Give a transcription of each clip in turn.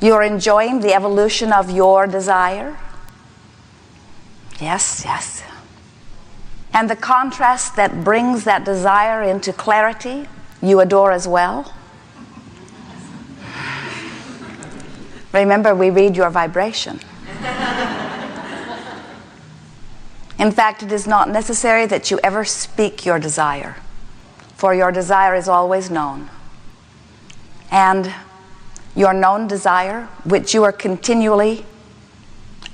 You're enjoying the evolution of your desire? Yes, yes. And the contrast that brings that desire into clarity, you adore as well? Remember, we read your vibration. In fact, it is not necessary that you ever speak your desire, for your desire is always known. And your known desire, which you are continually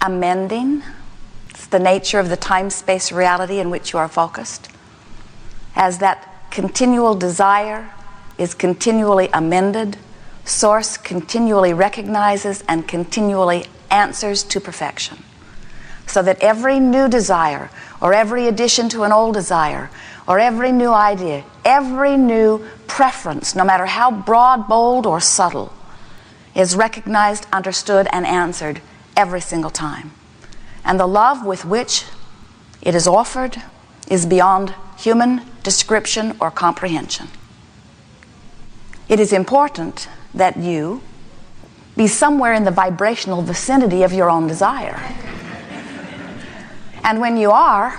amending, it's the nature of the time-space reality in which you are focused, as that continual desire is continually amended, Source continually recognizes and continually answers to perfection. So that every new desire, or every addition to an old desire, or every new idea, every new preference, no matter how broad, bold, or subtle, is recognized, understood, and answered every single time. And the love with which it is offered is beyond human description or comprehension. It is important that you be somewhere in the vibrational vicinity of your own desire. And when you are,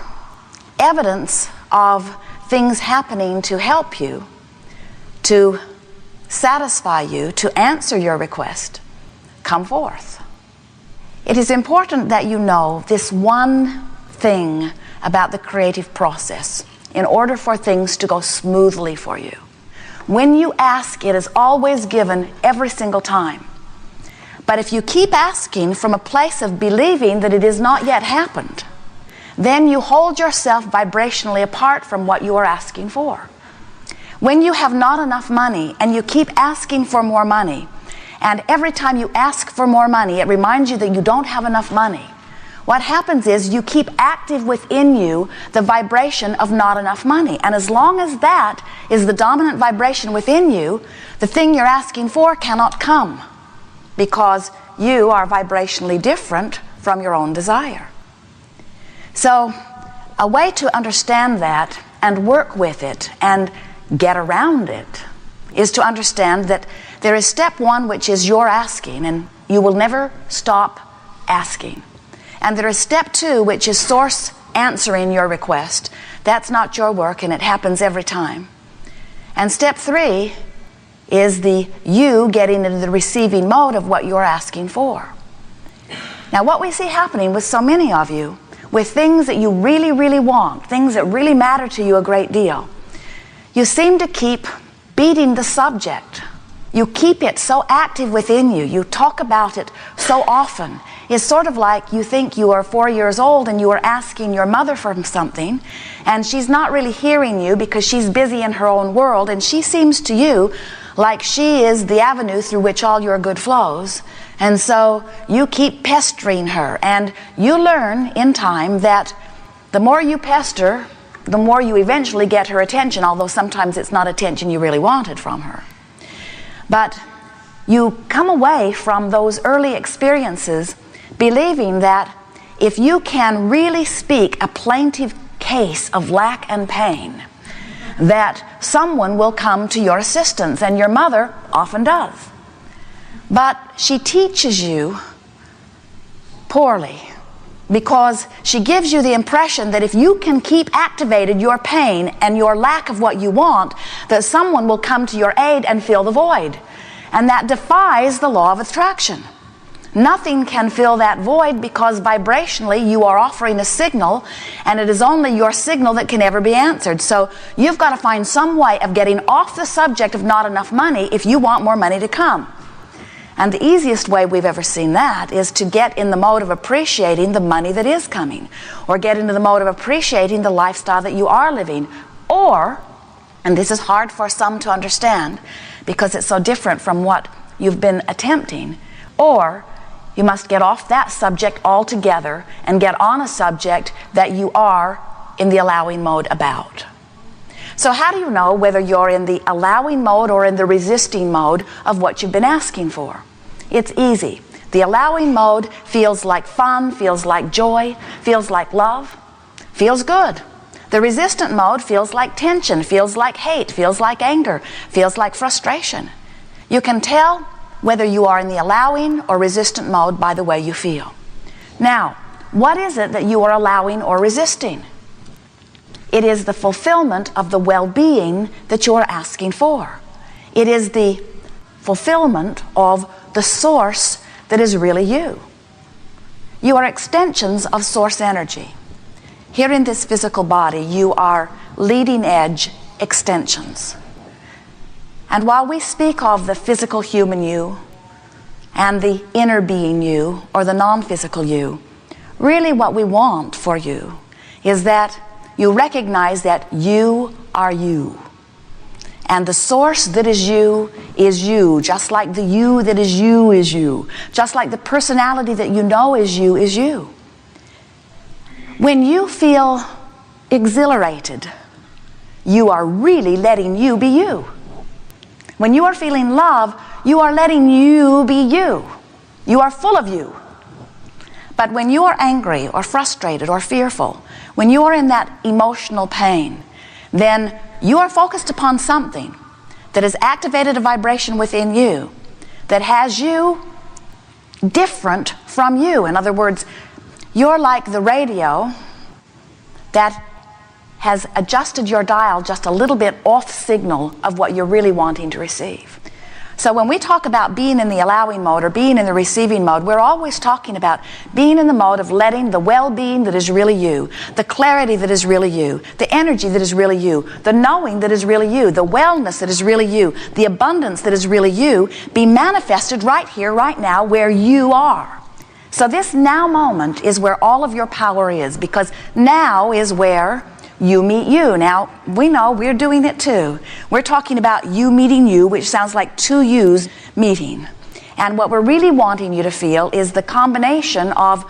evidence of things happening to help you, to satisfy you, to answer your request, come forth. It is important that you know this one thing about the creative process in order for things to go smoothly for you. When you ask, it is always given every single time. But if you keep asking from a place of believing that it has not yet happened, then you hold yourself vibrationally apart from what you are asking for. When you have not enough money and you keep asking for more money, and every time you ask for more money, it reminds you that you don't have enough money, what happens is you keep active within you the vibration of not enough money. And as long as that is the dominant vibration within you, the thing you're asking for cannot come, because you are vibrationally different from your own desire. So a way to understand that and work with it and get around it is to understand that there is step one, which is your asking, and you will never stop asking. And there is step two, which is Source answering your request. That's not your work, and it happens every time. And step three is the you getting into the receiving mode of what you're asking for. Now, what we see happening with so many of you, with things that you really, really want, things that really matter to you a great deal, you seem to keep beating the subject. You keep it so active within you. You talk about it so often. It's sort of like you think you are 4 years old and you are asking your mother for something, and she's not really hearing you because she's busy in her own world, and she seems to you like she is the avenue through which all your good flows. And so you keep pestering her, and you learn in time that the more you pester, the more you eventually get her attention, although sometimes it's not attention you really wanted from her. But you come away from those early experiences believing that if you can really speak a plaintive case of lack and pain, that someone will come to your assistance, and your mother often does. But she teaches you poorly, because she gives you the impression that if you can keep activated your pain and your lack of what you want, that someone will come to your aid and fill the void. And that defies the law of attraction. Nothing can fill that void, because vibrationally you are offering a signal, and it is only your signal that can ever be answered. So you've got to find some way of getting off the subject of not enough money if you want more money to come. And the easiest way we've ever seen that is to get in the mode of appreciating the money that is coming, or get into the mode of appreciating the lifestyle that you are living. Or, and this is hard for some to understand because it's so different from what you've been attempting, or you must get off that subject altogether and get on a subject that you are in the allowing mode about. So how do you know whether you're in the allowing mode or in the resisting mode of what you've been asking for? It's easy. The allowing mode feels like fun, feels like joy, feels like love, feels good. The resistant mode feels like tension, feels like hate, feels like anger, feels like frustration. You can tell whether you are in the allowing or resistant mode by the way you feel. Now, what is it that you are allowing or resisting? It is the fulfillment of the well-being that you are asking for. It is the fulfillment of the source that is really you. You are extensions of source energy. Here in this physical body, you are leading edge extensions. And while we speak of the physical human you and the inner being you or the non-physical you, really what we want for you is that you recognize that you are you. And the source that is you, just like the you that is you, just like the personality that you know is you is you. When you feel exhilarated, you are really letting you be you. When you are feeling love, you are letting you be you. You are full of you. But when you are angry or frustrated or fearful, when you are in that emotional pain, then you are focused upon something that has activated a vibration within you that has you different from you. In other words, you're like the radio that has adjusted your dial just a little bit off signal of what you're really wanting to receive. So when we talk about being in the allowing mode or being in the receiving mode, we're always talking about being in the mode of letting the well-being that is really you, the clarity that is really you, the energy that is really you, the knowing that is really you, the wellness that is really you, the abundance that is really you, be manifested right here, right now, where you are. So this now moment is where all of your power is, because now is where you meet you. Now, we know we're doing it too. We're talking about you meeting you, which sounds like two yous meeting. And what we're really wanting you to feel is the combination of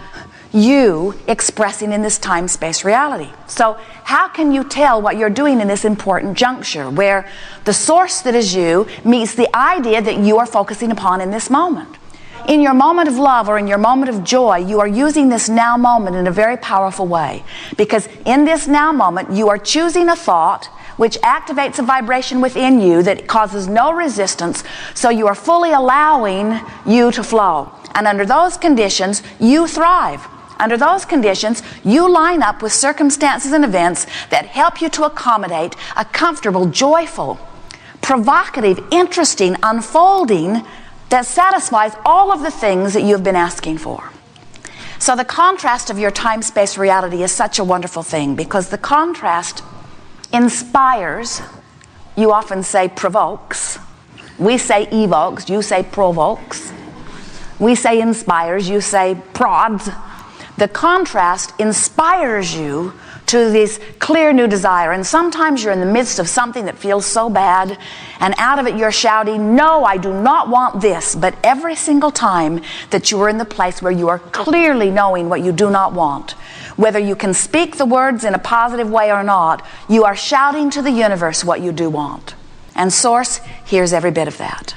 you expressing in this time-space reality. So how can you tell what you're doing in this important juncture where the source that is you meets the idea that you are focusing upon in this moment? In your moment of love or in your moment of joy, you are using this now moment in a very powerful way. Because in this now moment, you are choosing a thought which activates a vibration within you that causes no resistance, so you are fully allowing you to flow. And under those conditions, you thrive. Under those conditions, you line up with circumstances and events that help you to accommodate a comfortable, joyful, provocative, interesting unfolding that satisfies all of the things that you've been asking for. So the contrast of your time-space reality is such a wonderful thing, because the contrast inspires. You often say provokes. We say evokes, you say provokes. We say inspires, you say prods. The contrast inspires you to this clear new desire. And sometimes you're in the midst of something that feels so bad, and out of it you're shouting, no, I do not want this. But every single time that you are in the place where you are clearly knowing what you do not want, whether you can speak the words in a positive way or not, you are shouting to the universe what you do want. And Source hears every bit of that.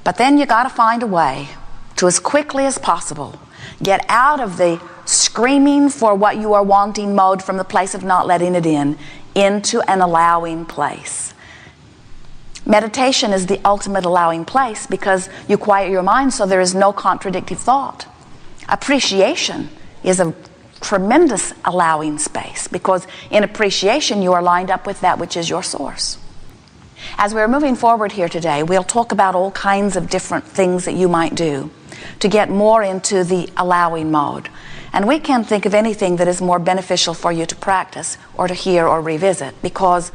But then you got to find a way to, as quickly as possible, get out of the screaming for what you are wanting mode from the place of not letting it in, into an allowing place. Meditation is the ultimate allowing place, because you quiet your mind so there is no contradictive thought. Appreciation is a tremendous allowing space, because in appreciation you are lined up with that which is your source. As we're moving forward here today, we'll talk about all kinds of different things that you might do to get more into the allowing mode. And we can't think of anything that is more beneficial for you to practice or to hear or revisit, because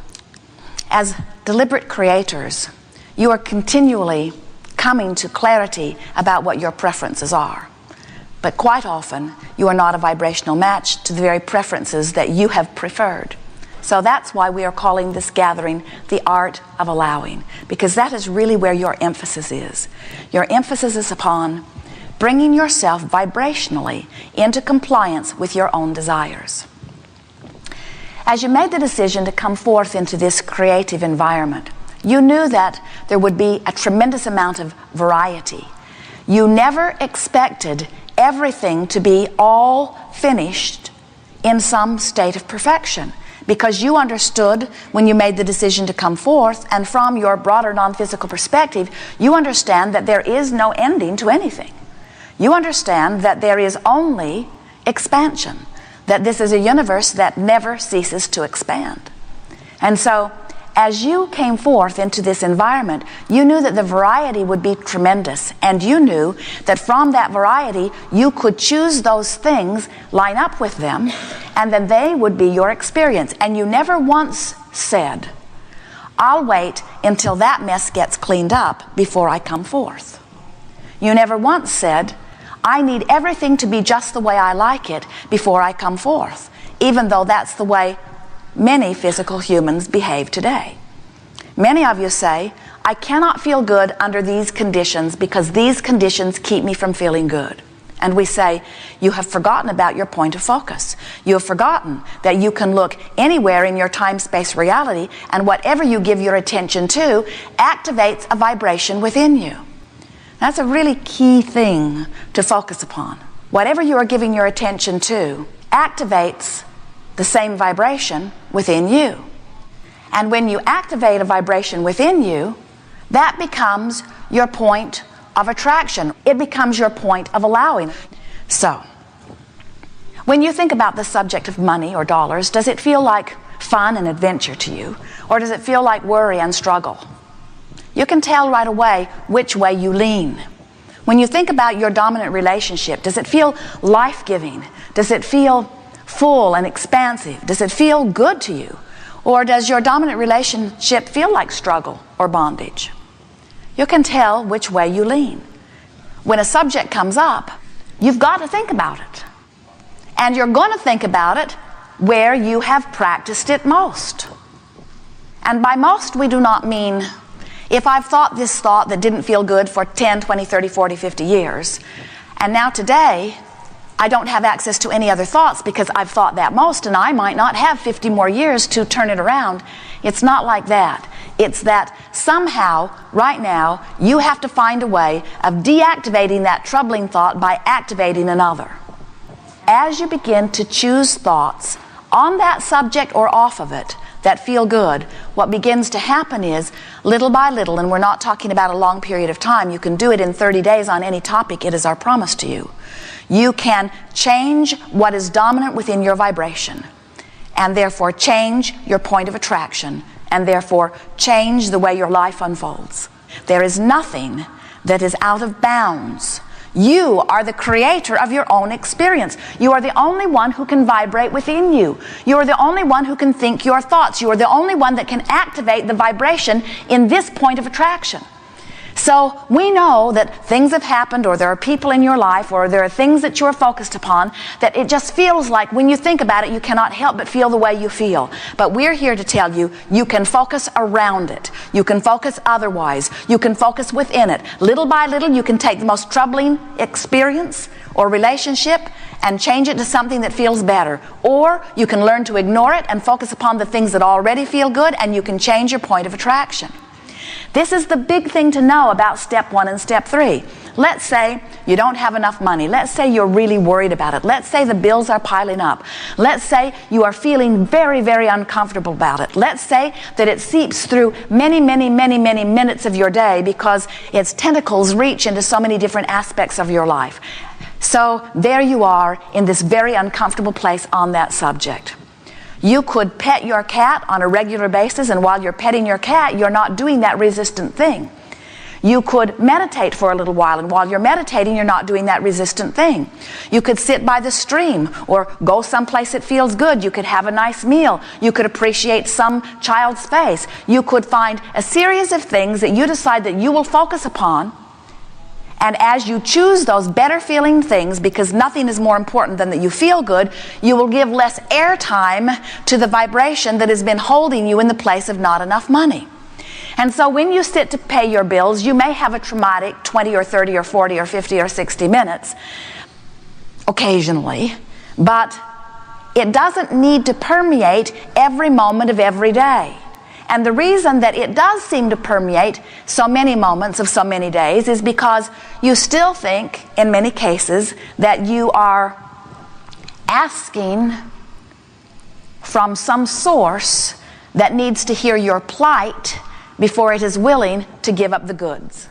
as deliberate creators, you are continually coming to clarity about what your preferences are. But quite often, you are not a vibrational match to the very preferences that you have preferred. So that's why we are calling this gathering the art of allowing, because that is really where your emphasis is. Your emphasis is upon bringing yourself vibrationally into compliance with your own desires. As you made the decision to come forth into this creative environment, you knew that there would be a tremendous amount of variety. You never expected everything to be all finished in some state of perfection, because you understood when you made the decision to come forth, and from your broader non-physical perspective, you understand that there is no ending to anything. You understand that there is only expansion, that this is a universe that never ceases to expand. And so, as you came forth into this environment, you knew that the variety would be tremendous, and you knew that from that variety, you could choose those things, line up with them, and then they would be your experience. And you never once said, I'll wait until that mess gets cleaned up before I come forth. You never once said, I need everything to be just the way I like it before I come forth, even though that's the way many physical humans behave today. Many of you say, I cannot feel good under these conditions because these conditions keep me from feeling good. And we say, you have forgotten about your point of focus. You have forgotten that you can look anywhere in your time-space reality, and whatever you give your attention to activates a vibration within you. That's a really key thing to focus upon. Whatever you are giving your attention to activates the same vibration within you. And when you activate a vibration within you, that becomes your point of attraction. It becomes your point of allowing. So, when you think about the subject of money or dollars, does it feel like fun and adventure to you? Or does it feel like worry and struggle? You can tell right away which way you lean. When you think about your dominant relationship, does it feel life-giving? Does it feel full and expansive? Does it feel good to you? Or does your dominant relationship feel like struggle or bondage? You can tell which way you lean. When a subject comes up, you've got to think about it. And you're going to think about it where you have practiced it most. And by most, we do not mean, if I've thought this thought that didn't feel good for 10, 20, 30, 40, 50 years, and now today, I don't have access to any other thoughts because I've thought that most, and I might not have 50 more years to turn it around. It's not like that. It's that somehow, right now, you have to find a way of deactivating that troubling thought by activating another. As you begin to choose thoughts on that subject or off of it that feel good, what begins to happen is, little by little, and we're not talking about a long period of time, you can do it in 30 days on any topic, it is our promise to you. You can change what is dominant within your vibration, and therefore change your point of attraction, and therefore change the way your life unfolds. There is nothing that is out of bounds. You are the creator of your own experience. You are the only one who can vibrate within you. You are the only one who can think your thoughts. You are the only one that can activate the vibration in this point of attraction. So we know that things have happened, or there are people in your life, or there are things that you're focused upon, that it just feels like when you think about it, you cannot help but feel the way you feel. But we're here to tell you, you can focus around it. You can focus otherwise. You can focus within it. Little by little, you can take the most troubling experience or relationship and change it to something that feels better. Or you can learn to ignore it and focus upon the things that already feel good, and you can change your point of attraction. This is the big thing to know about step 1 and step 3. Let's say you don't have enough money. Let's say you're really worried about it. Let's say the bills are piling up. Let's say you are feeling very, very uncomfortable about it. Let's say that it seeps through many, many, many, many minutes of your day because its tentacles reach into so many different aspects of your life. So there you are in this very uncomfortable place on that subject. You could pet your cat on a regular basis, and while you're petting your cat, you're not doing that resistant thing. You could meditate for a little while, and while you're meditating, you're not doing that resistant thing. You could sit by the stream or go someplace that feels good. You could have a nice meal. You could appreciate some child's face. You could find a series of things that you decide that you will focus upon. And as you choose those better feeling things, because nothing is more important than that you feel good, you will give less airtime to the vibration that has been holding you in the place of not enough money. And so when you sit to pay your bills, you may have a traumatic 20 or 30 or 40 or 50 or 60 minutes occasionally, but it doesn't need to permeate every moment of every day. And the reason that it does seem to permeate so many moments of so many days is because you still think, in many cases, that you are asking from some source that needs to hear your plight before it is willing to give up the goods.